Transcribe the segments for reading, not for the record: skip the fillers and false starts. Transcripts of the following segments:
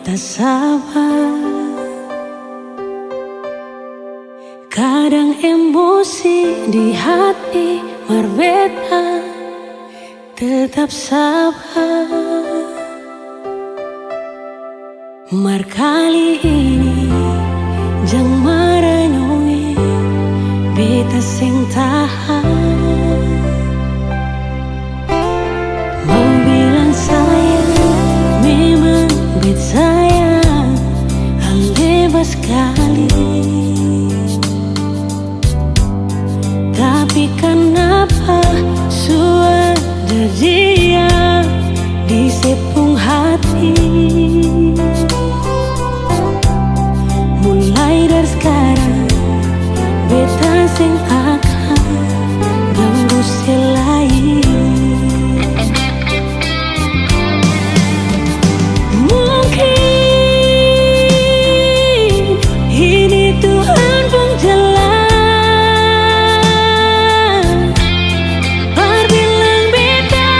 tak sabar. Kadang emosi di hati berbeda, tetap sabar. Mar kali ini jang merenungi beta sing tahan. Mau bilang sayang, memang bet sayang, hal bebas sekali. Tapi kenapa sudah dia di sepung hati? Mulai dari sekarang beta sing akan ganggu selain. Mungkin ini Tuhan pun jalan, bilang beta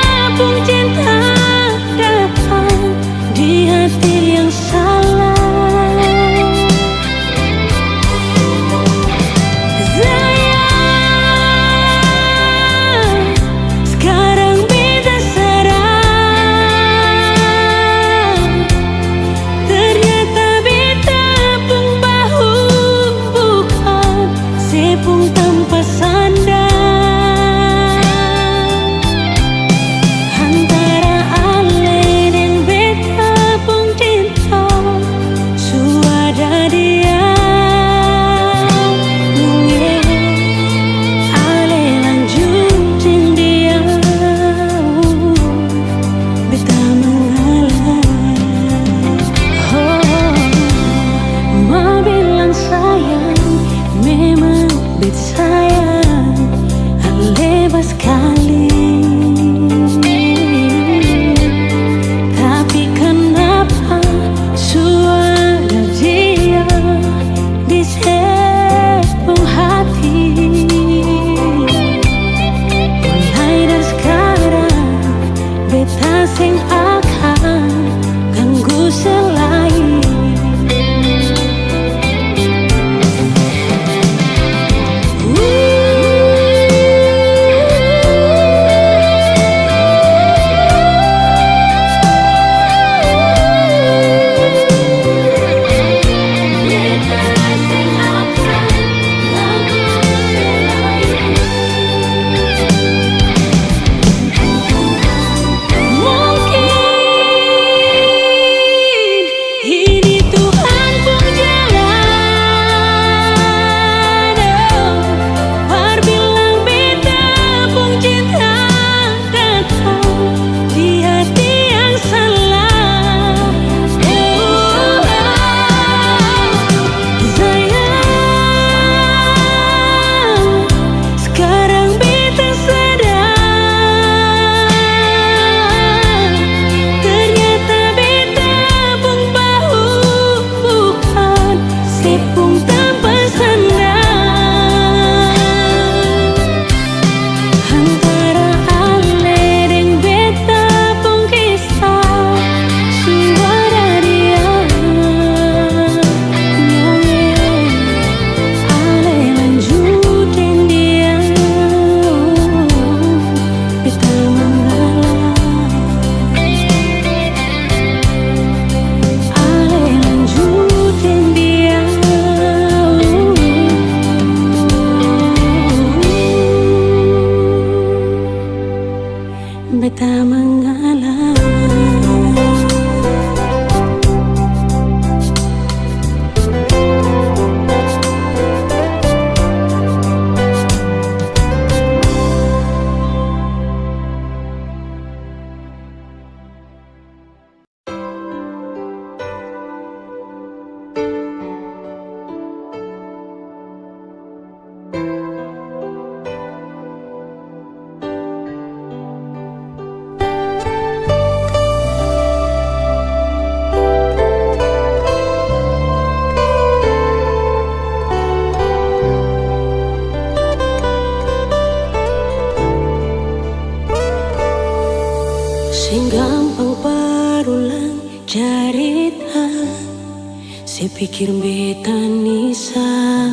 pikir beta nisa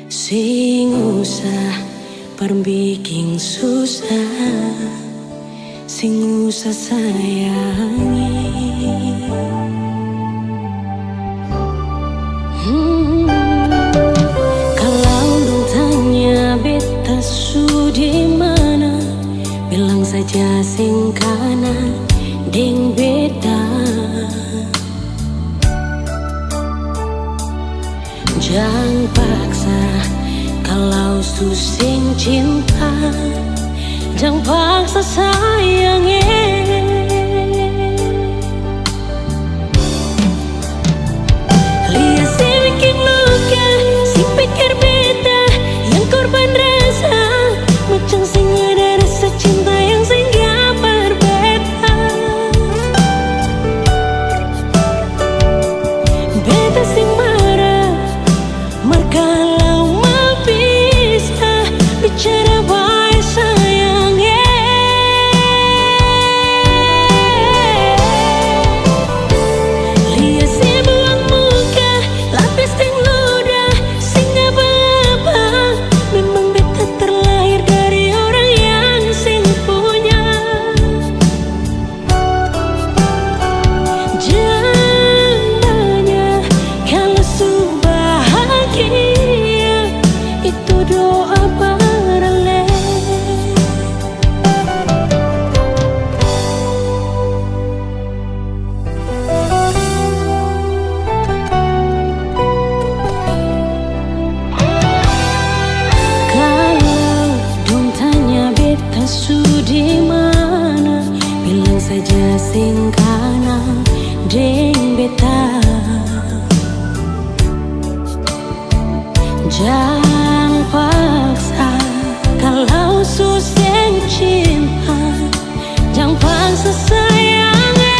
sing usah perbikin susah, sing usah sayangi. Kalau lu tanya beta su di mana, bilang saja sing kanan deng beta. Jangan paksa kalau su sing cinta, jangan paksa sayangnya. Lihat si bikin luka, si pikir beta yang korban rasa, macam sing ada rasa cinta yang sing gak berbeda. Beta sing marah, kalau mau bisa bicara baik sayangnya. Lihat si buang muka, lapis dan ludah, sing apa-apa. Memang beta terlahir dari orang yang sing punya. Jangan tanya kalau su bahagia, itu doa paralel. Kalau dong tanya beta su di mana, bilang saja sing kanan deng beta. Jangan paksa kalau su sing cinta, jangan paksa sayangnya.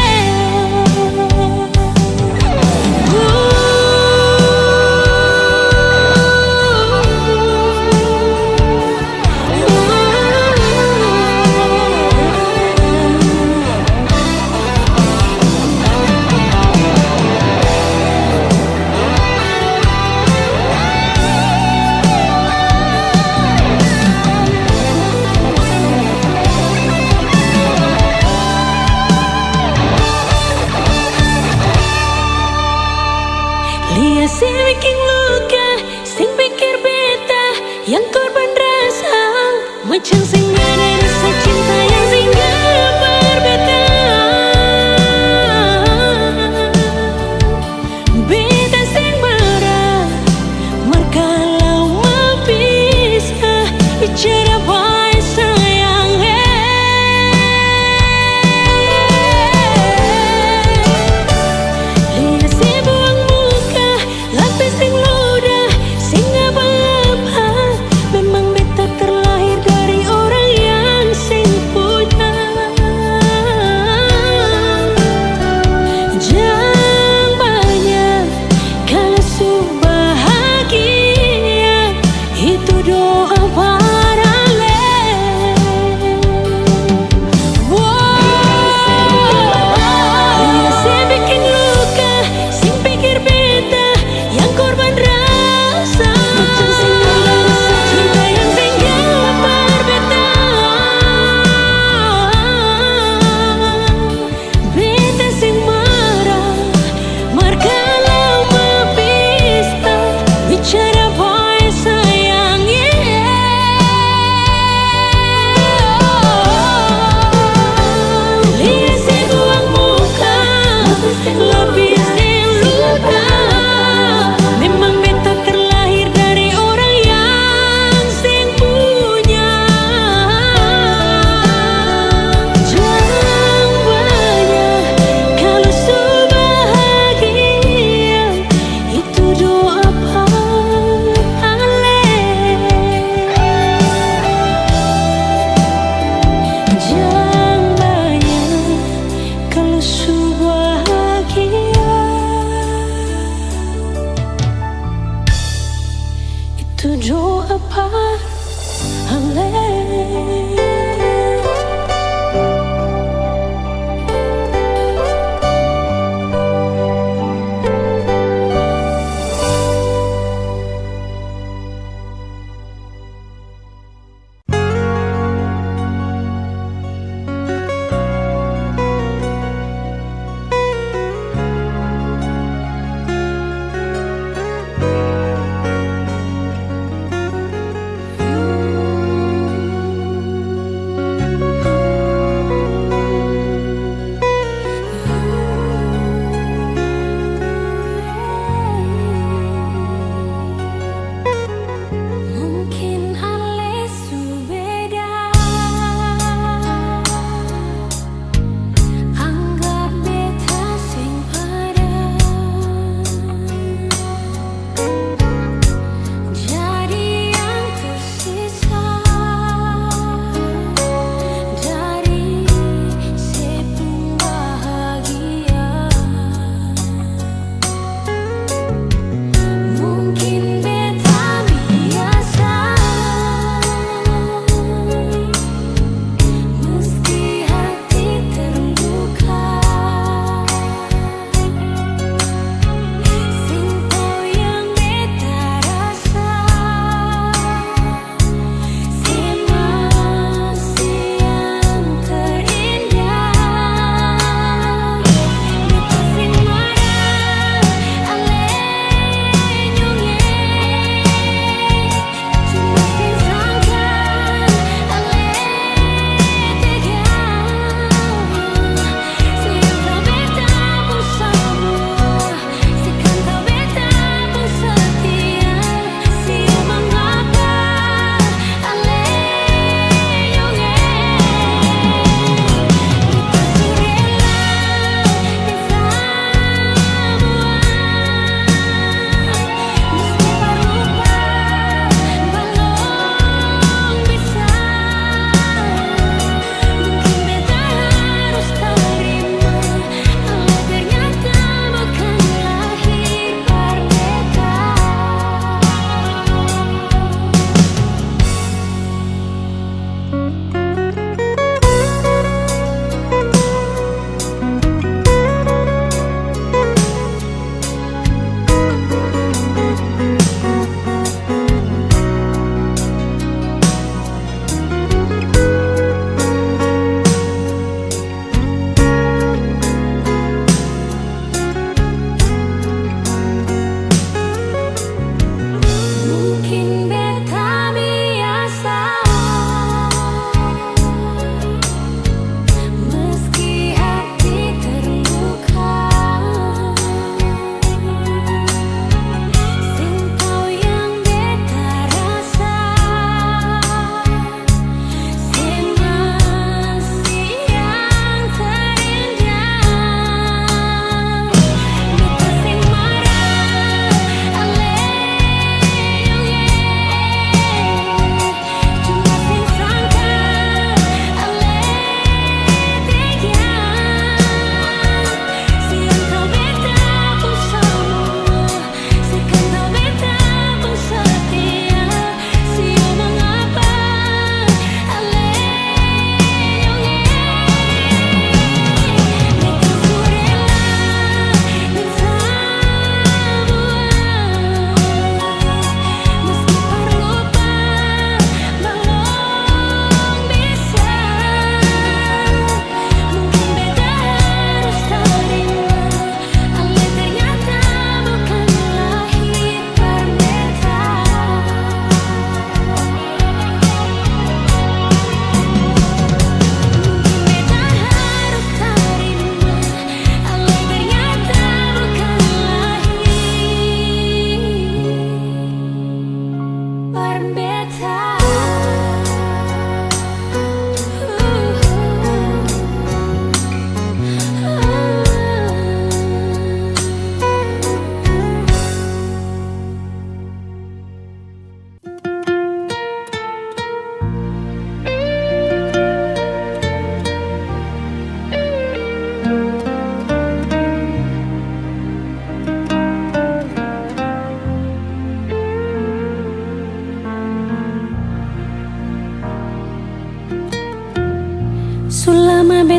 Lihat si bikin luka, sing pikir beta yang korban rasa, macam sing ada rasa cinta yang sing gak berbeda. Beta sing marah, kalau mau bisa bicara baik sayangnya. Lihat si buang muka, lapis sing ludah, sing apa-apa. Memang beta terlahir dari orang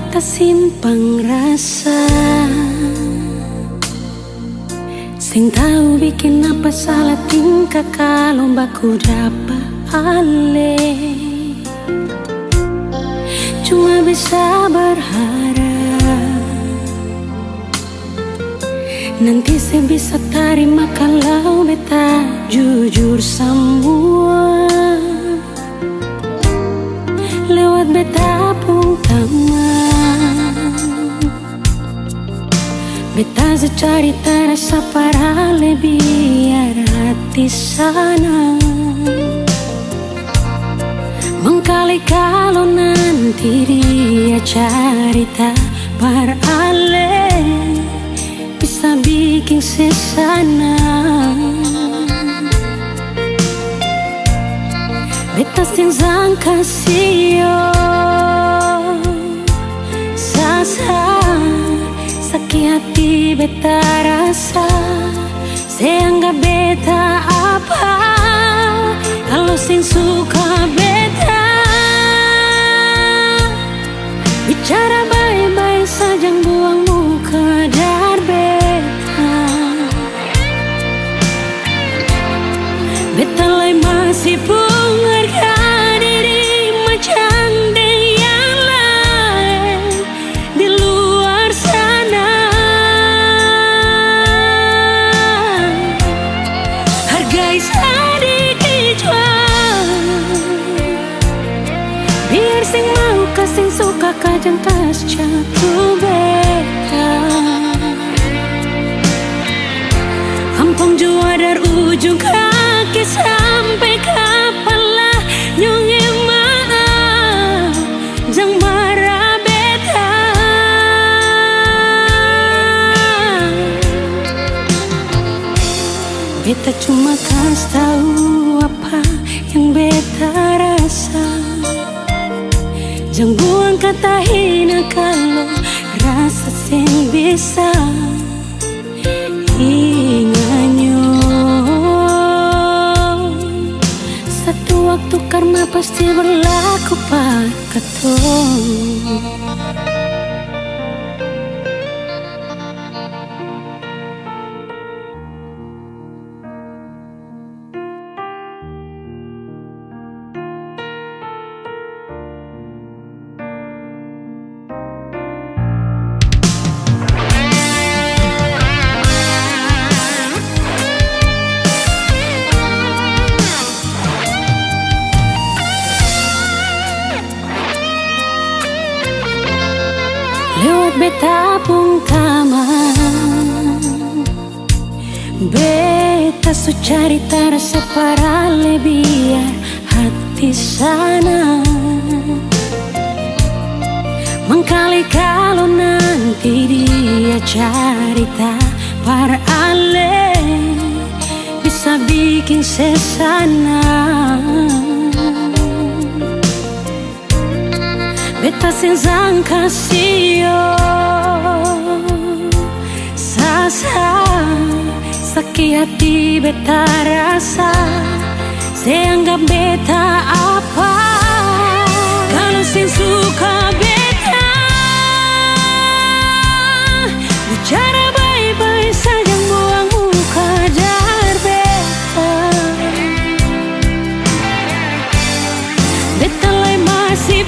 beta simpang rasa, sing tahu bikin apa salah tingkah kalau baku dapat ale. Cuma bisa berharap nanti saya bisa terima kalau beta jujur semua lewat beta pun teman. Beta secari terasa para biar hati sana mengkali kalau nanti dia cerita berale bisa bikin sesana. Beta sing sangka sio sasa sakit hati beta rasa seanggap beta apa kalau sing suka beta bicara baik-baik saja buang muka dar beta. Beta lai masih pun harga diri macam yang lain di luar sana. Hargai sedikit jual biar sing mau kasing suka kajang kas jatuh beta. Ampung jua dari ujung kaki sampai kepala nyonge maaf jang marah beta. Beta cuma kasih tahu apa yang beta rasa. Jangan buang kata hina kalau rasa sing bisa inganyo. Satu waktu karma pasti berlaku pada katong. Lewat beta pun kaman beta su cari terasa para biar hati sana mengkali kalau nanti dia cerita para ale bisa bikin sesana. Beta sing sangka sio sasa sakit hati beta rasa seanggap beta apa kalau sing suka beta bicara baik-baik saja buang muka dar beta. Beta lai masih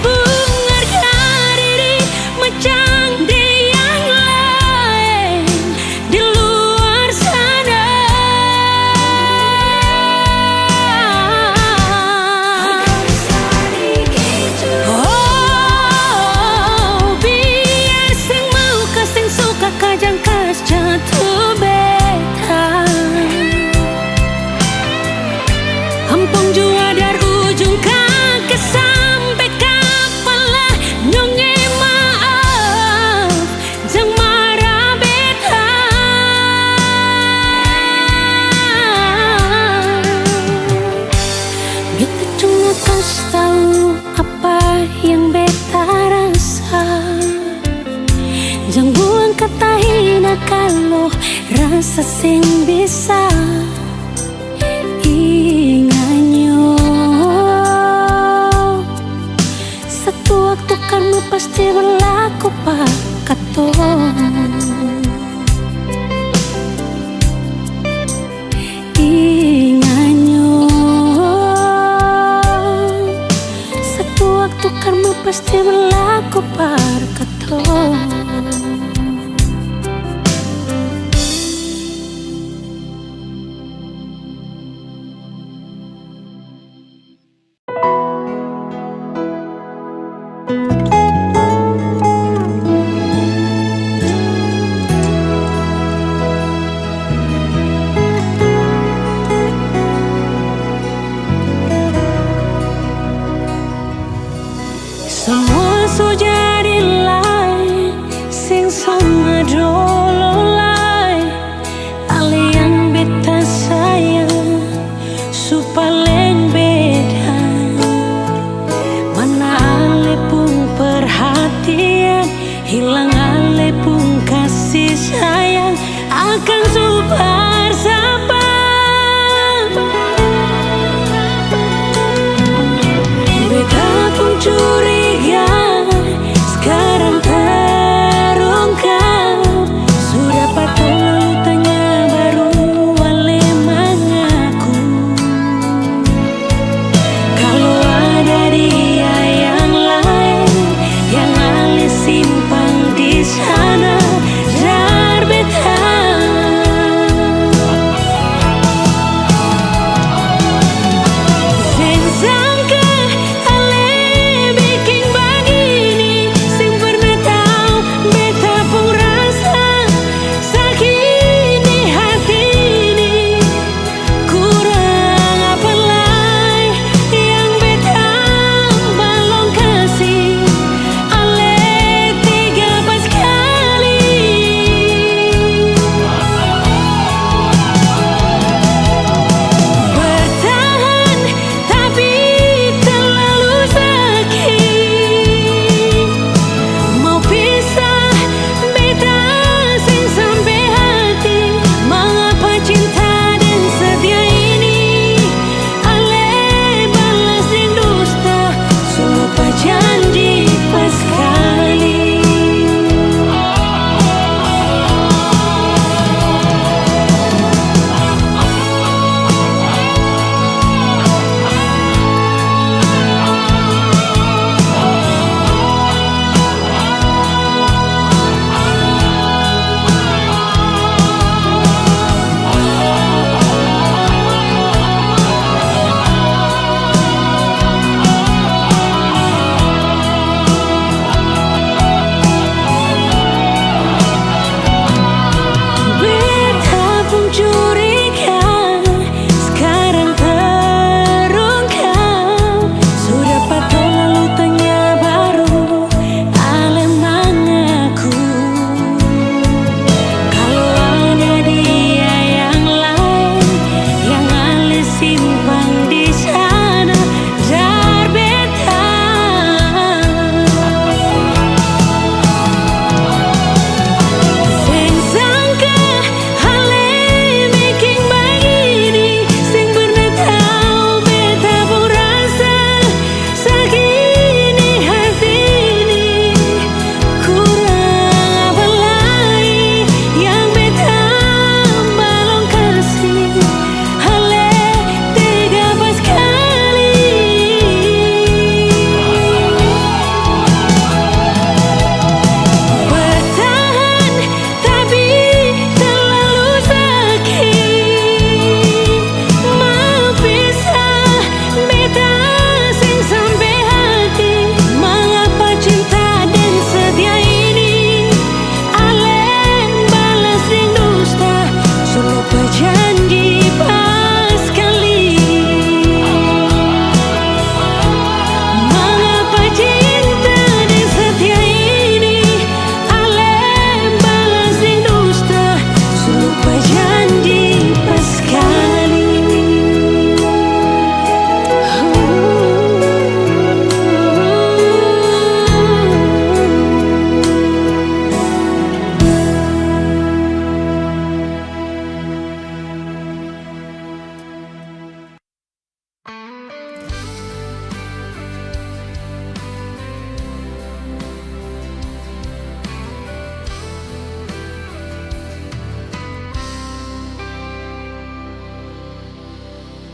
jatuh beta. Ampung jua dari ujung kaki sampai kepala nyonge maaf jang marah beta. Beta cuma kasih tahu apa yang beta rasa. Jangan buang kata hina kalau rasa sing bisa inganyo. Satu waktu karma pasti berlalu. berlaku pak katong. Inganyo satu waktu karma pasti berlaku par katong. Semua sudah dilai, sing sama dolo lai. Ale yang beta sayang, supaleng beda. Mana ale pun perhatian, hilang ale pun kasih sayang. Akan super sabar, beta pun curi. Sekarang terungkap, sudah patut lalu tanya baru ale mengaku. Kalau ada dia yang lain, yang ale simpan di sana, jar beta.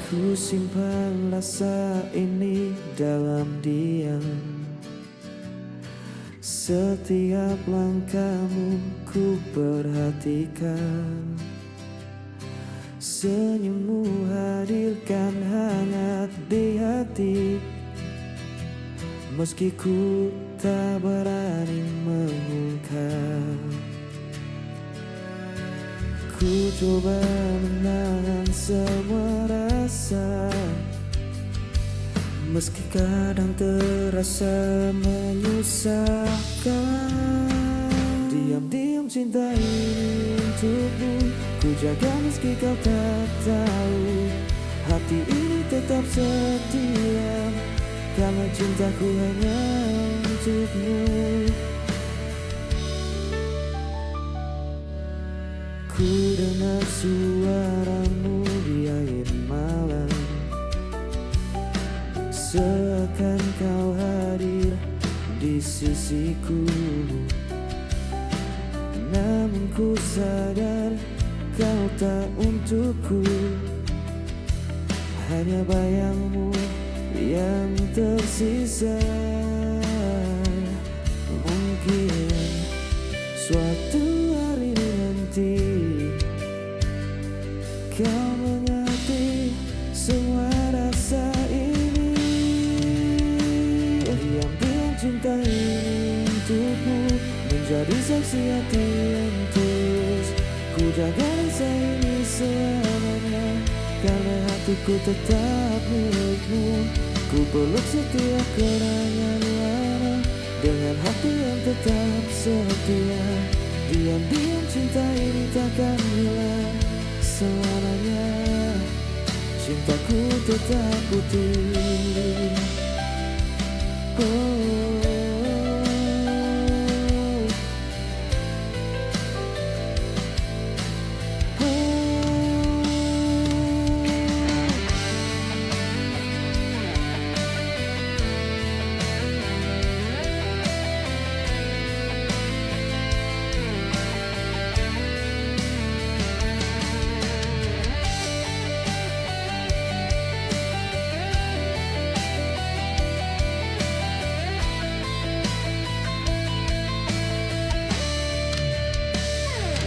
Ku simpan rasa ini dalam diam. Setiap langkahmu ku perhatikan. Senyummu hadirkan hangat di hati. Meski ku tak berani mengungkap, ku coba menahan semua rasa. Meski kadang terasa menyusahkan. Diam-diam cinta ini untukmu, ku jaga meski kau tak tahu. Hati ini tetap setia, karena cintaku hanya untukmu. Ku dengar suaramu di air malam, seakan kau hadir di sisiku. Namun ku sadar kau tak untukku, hanya bayangmu yang tersisa. Mungkin suatu hari nanti kau mengerti semua rasa ini. Diam-diam cinta ini untukmu, menjadi saksi hati yang tulus. Ku jaga rasa ini selamanya, karena hatiku tetap milikmu. Ku peluk setiap kenangan lama, dengan hati yang tetap setia. Diam-diam cinta ini takkan hilang selamanya, cintaku tetap utuh. Oh.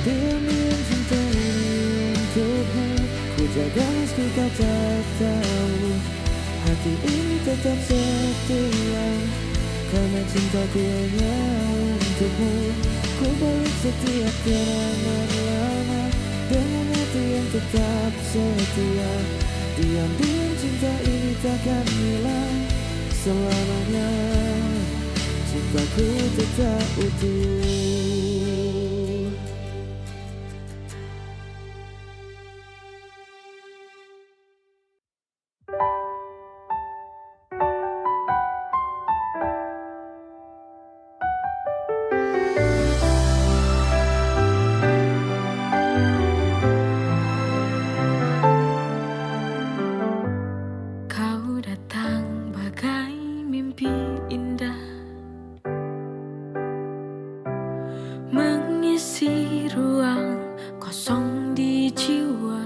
Diam-diam cinta ini untukmu, ku jaga meski kau tak tahu. Hati ini tetap setia, karena cintaku hanya untukmu. Ku balik setiap kenangan lama, dengan hati yang tetap setia. Diam-diam cinta ini takkan hilang selamanya, cintaku tetap utuh. Mengisi ruang kosong di jiwa,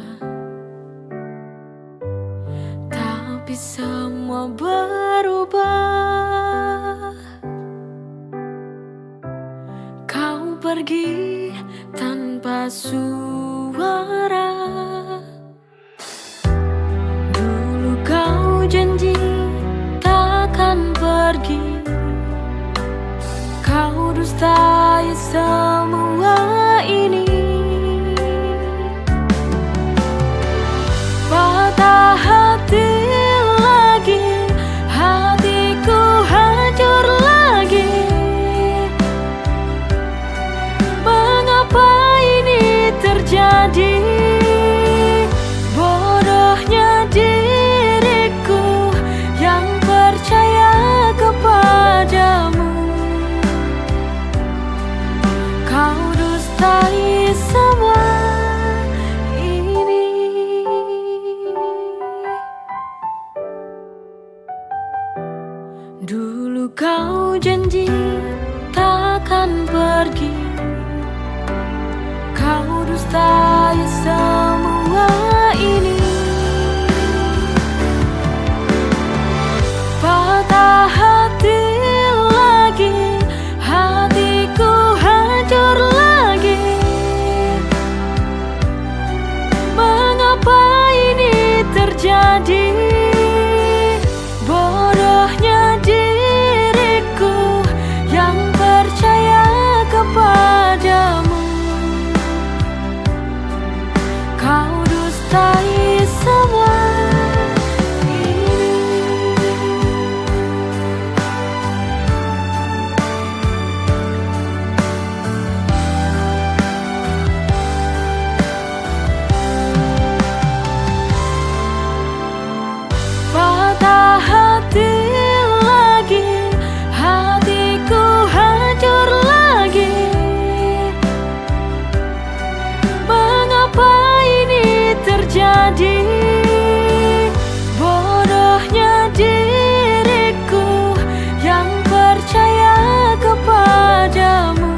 tapi semua berubah. Kau pergi tanpa suara. Dulu kau janji takkan pergi, kau dustai semua ini. Patah hati lagi, hatiku hancur lagi. Mengapa ini terjadi? Kau dustai semua ini. Patah hati lagi, hatiku hancur lagi. Mengapa ini terjadi? Bodohnya diriku yang percaya kepadamu.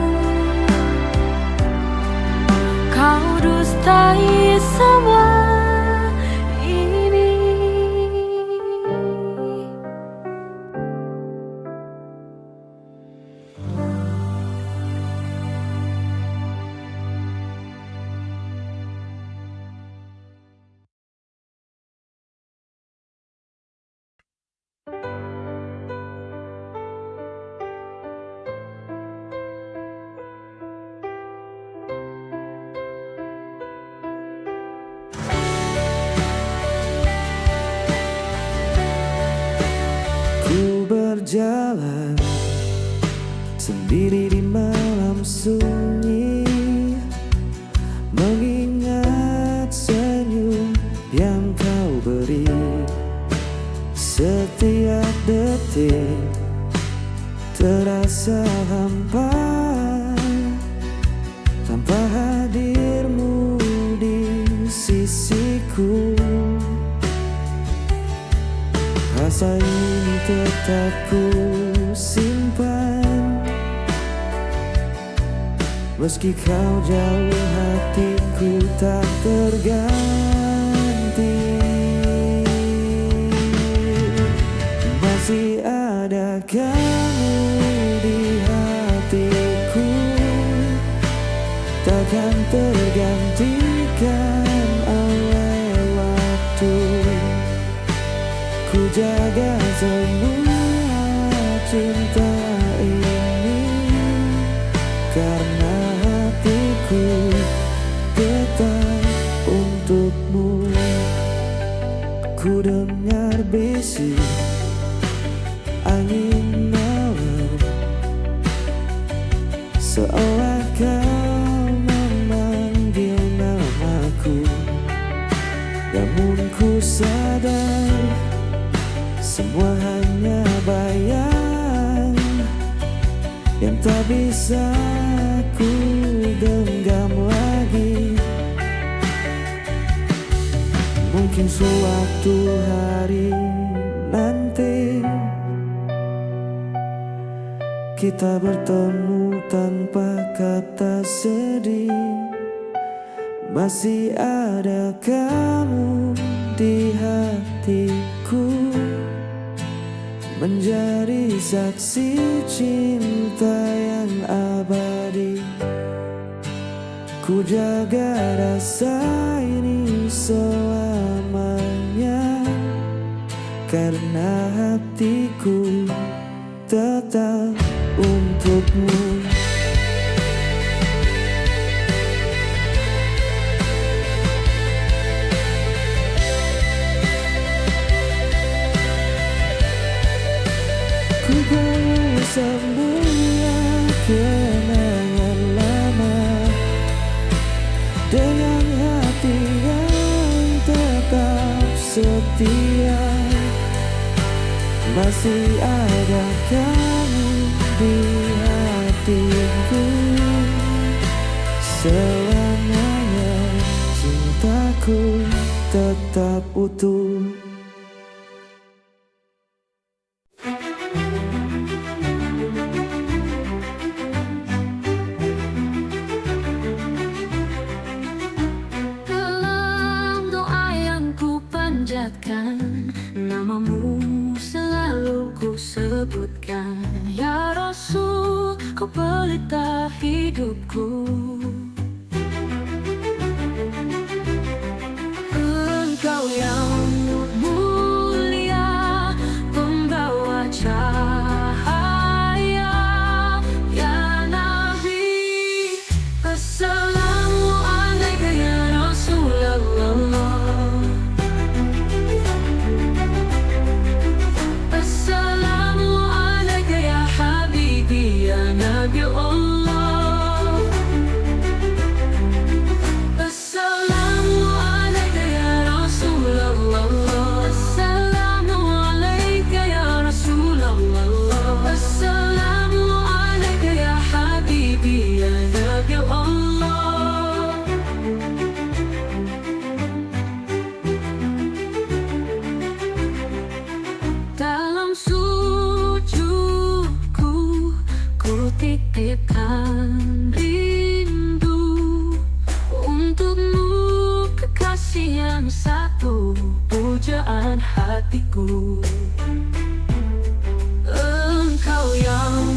Kau dustai semua ini. Ku berjalan sendiri di malam sunyi, mengingat senyum yang kau beri. Setiap detik terasa hampa tanpa hadirmu di sisiku. Rasa ini tetap ku simpan, meski kau jauh hatiku tak terganti. Masih ada kamu di hatiku, takkan tergantikan oleh waktu. Ku jaga semua cinta ini, karena hatiku tetap untukmu. Ku dengar bisik angin malam, seolah kau memanggil namaku. Namun ku sadar semua hanya bayang yang tak bisa ku genggam lagi. Mungkin suatu hari nanti kita bertemu tanpa kata sedih. Masih ada kamu di hatiku, menjadi saksi cinta yang abadi. Ku jaga rasa ini selamanya, karena hatiku tetap untukmu. Ku bawa semua kenangan lama dengan hati yang tetap setia. Masih ada kamu di hatiku, selamanya cintaku tetap utuh. Namamu selalu ku sebutkan, ya Rasul, kau pelita hidupku. Engkau yang mulia, pembawa cahaya, ya Nabi. Assalamualaikum ya Rasulullah. yang satu, pujaan hatiku. Engkau yang